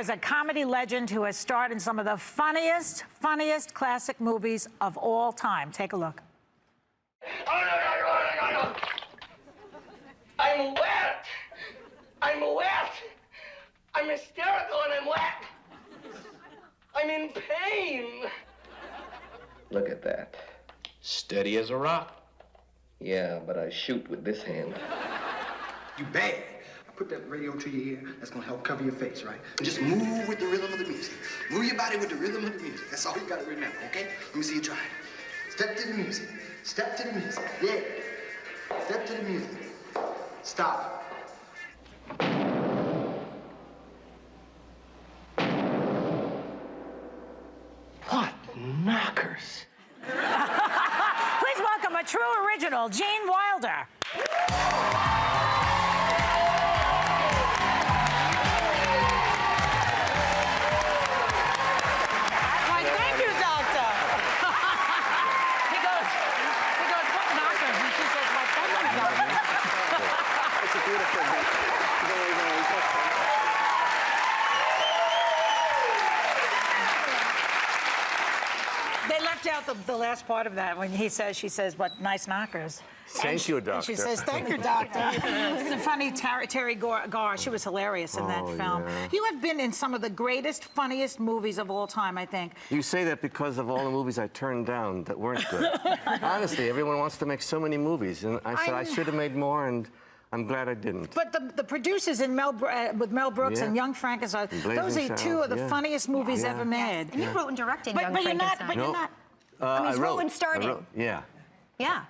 is a comedy legend who has starred in some of the funniest classic movies of all time. Take a look. I'm wet. I'm wet. I'm hysterical and I'm wet. I'm in pain. Look at that. Steady as a rock. Yeah, but I shoot with this hand. You bad. I put that radio to your ear. That's gonna help cover your face, right? And just move with the rhythm of the music. Move your body with the rhythm of the music. That's all you gotta remember, okay? Let me see you try it. Step to the music. Step to the music. Yeah. Step to the music. Stop. What knockers? Please welcome a true original, Gene Wilder. Why, thank you, Doctor. He goes, what knockers? And she says, well, thank you, Doctor. It's a beautiful book. Very, very touching. They left out the last part of that when she says, what nice knockers. Thank you, Doctor. And she says, thank you, Doctor. The funny Terry Garr, she was hilarious in that film. Yeah. You have been in some of the greatest, funniest movies of all time, I think. You say that because of all the movies I turned down that weren't good. Honestly, everyone wants to make so many movies, and I said I should have made more, and I'm glad I didn't. But the producers in with Mel Brooks and Young Frankenstein, those are two of the funniest movies ever made. And you wrote and directed Young But Frankenstein. you're not. I mean, wrote and started. Yeah. Yeah.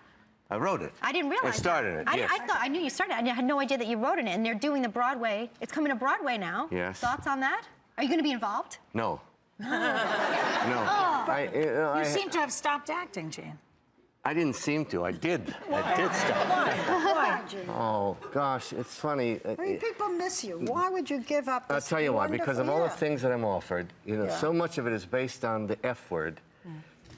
I wrote it. I didn't realize I started it, yes. I knew you started it. I had no idea that you wrote in it. And they're doing the Broadway. It's coming to Broadway now. Yes. Thoughts on that? Are you going to be involved? No. No. You seem to have stopped acting, Gene. I didn't seem to. I did. I did stop. Oh, gosh, it's funny. I mean, people miss you. Why would you give up this I'll tell you why. Because of all the wonderful- things that I'm offered, so much of it is based on the F word.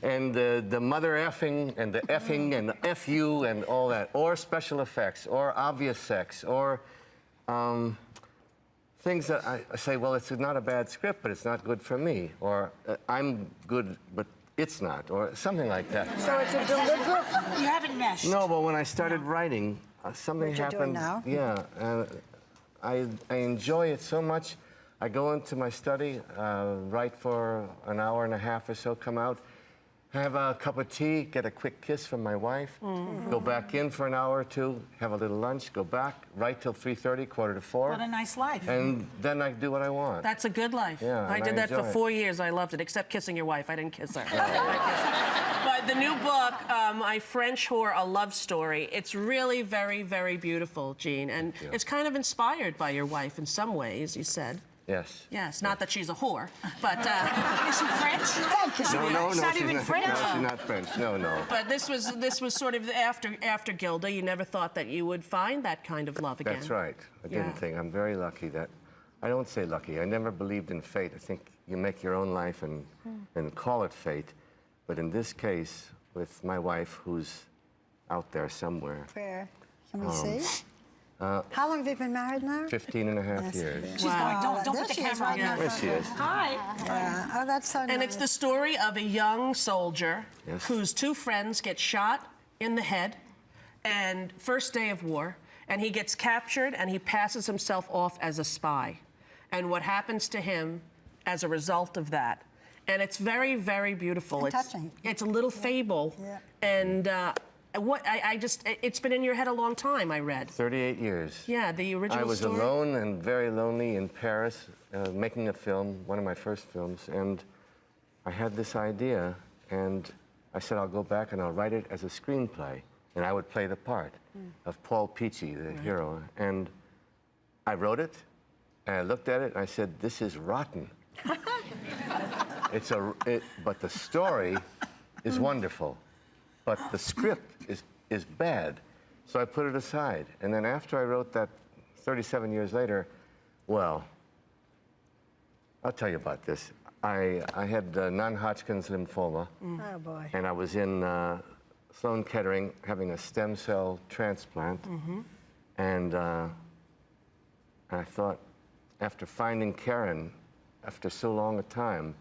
And the mother effing and the effing and the F-U and all that, or special effects, or obvious sex, or things that I say, well, it's not a bad script, but it's not good for me, or I'm good, but it's not, or something like that. So it's a deliberate... You haven't meshed. No, but when I started writing, something What you're doing happened. now? Yeah, I enjoy it so much. I go into my study, write for an hour and a half or so, come out, have a cup of tea, get a quick kiss from my wife, go back in for an hour or two, have a little lunch, go back, write till 3:30, 3:45. What a nice life. And then I do what I want. That's a good life. Yeah, I and did I that for enjoy it. 4 years. I loved it, except kissing your wife. I didn't kiss her. But the new book, My French Whore, A Love Story, it's really very, very beautiful, Gene. And it's kind of inspired by your wife in some ways, you said. Yes. Yes, not that she's a whore, but... Is she French? Thank you. No, She's not even French. No, she's not French. No. But this was sort of after Gilda. You never thought that you would find that kind of love again. That's right. I didn't think. I'm very lucky that... I don't say lucky. I never believed in fate. I think you make your own life and call it fate. But in this case, with my wife, who's out there somewhere... Where? Can we see? How long have you been married now? 15 and a half Yes, years. yes. She's going, don't There put the she is camera on right now. There she is. Hi. Yeah. Oh, that's so nice. And it's the story of a young soldier whose two friends get shot in the head, and first day of war, and he gets captured and he passes himself off as a spy. And what happens to him as a result of that. And it's very, very beautiful. And touching. It's a little fable. Yeah. And it's been in your head a long time, I read. 38 years. Yeah, the original I was story. alone and very lonely in Paris, making a film, one of my first films, and I had this idea, and I said, I'll go back and I'll write it as a screenplay, and I would play the part of Paul Peachy, the hero. And I wrote it, and I looked at it, and I said, this is rotten. But the story is wonderful, but the script is bad. So I put it aside. And then after I wrote that 37 years later, well, I'll tell you about this. I had non-Hodgkin's lymphoma. Oh, boy. And I was in Sloan Kettering having a stem cell transplant. And I thought, after finding Karen after so long a time.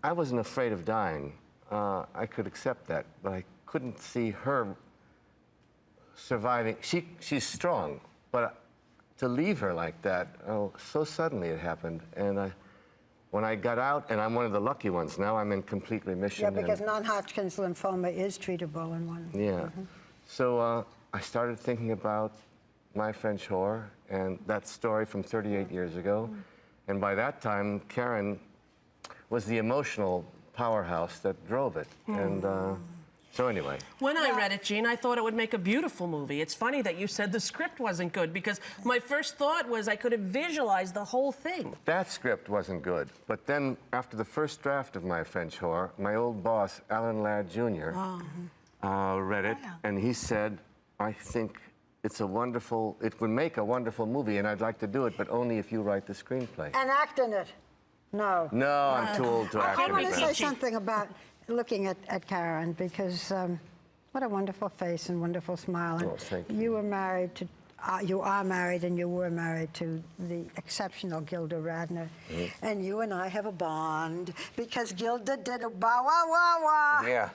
I wasn't afraid of dying. I could accept that, but I couldn't see her surviving. She's strong, but to leave her like that, so suddenly it happened. And when I got out, and I'm one of the lucky ones, now I'm in complete remission. Yeah, because non-Hodgkin's lymphoma is treatable in one. Yeah. So I started thinking about My French Whore and that story from 38 years ago. And by that time, Karen was the emotional powerhouse that drove it. And so anyway. When I read it, Jean, I thought it would make a beautiful movie. It's funny that you said the script wasn't good, because my first thought was I could have visualized the whole thing. That script wasn't good. But then, after the first draft of My French Whore, my old boss, Alan Ladd Jr., read it, and he said, I think it would make a wonderful movie, and I'd like to do it, but only if you write the screenplay. And act in it. No. No, I'm too old to act I in want it to now. say something about looking at Karen, because what a wonderful face and wonderful smile. And Oh, thank you. you were married to, you are married and you were married to the exceptional Gilda Radner. And you and I have a bond because Gilda did a bow wow wow wow. Yeah.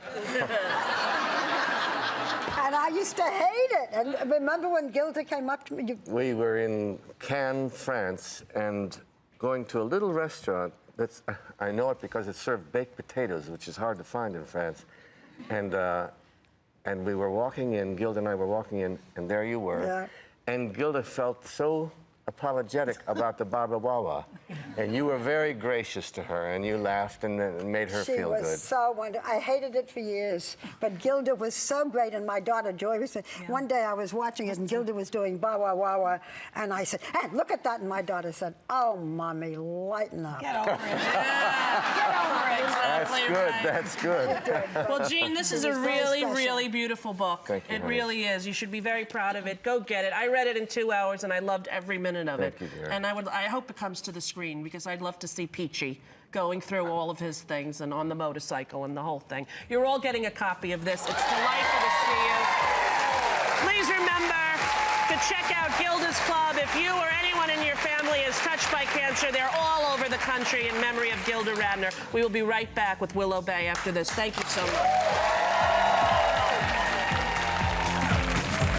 And I used to hate it. And remember when Gilda came up to me? We were in Cannes, France, and going to a little restaurant that's, I know it because it served baked potatoes, which is hard to find in France. And we were walking in, Gilda and I were walking in, and there you were. Yeah. And Gilda felt so apologetic about the Baba Wawa. And you were very gracious to her, and you laughed and made her feel good. She was so wonderful. I hated it for years, but Gilda was so great, and my daughter Joy was. One day I was watching it, and Gilda was doing Bawa Wawa, and I said, "Hey, look at that!" And my daughter said, "Oh, mommy, lighten up." Get over it. Get over it. That's good, that's good. Well, Jean, this is a It was very really, special. really beautiful book. Thank you, It honey. really is. You should be very proud of it. Go get it. I read it in 2 hours, and I loved every minute of it. Thank you, dear. And I hope it comes to the screen, because I'd love to see Peachy going through all of his things and on the motorcycle and the whole thing. You're all getting a copy of this. It's delightful to see you. Please remember to check out Gilda's Club. If you or anyone in your family is touched by cancer, they're all over the country in memory of Gilda Radner. We will be right back with Willow Bay after this. Thank you so much.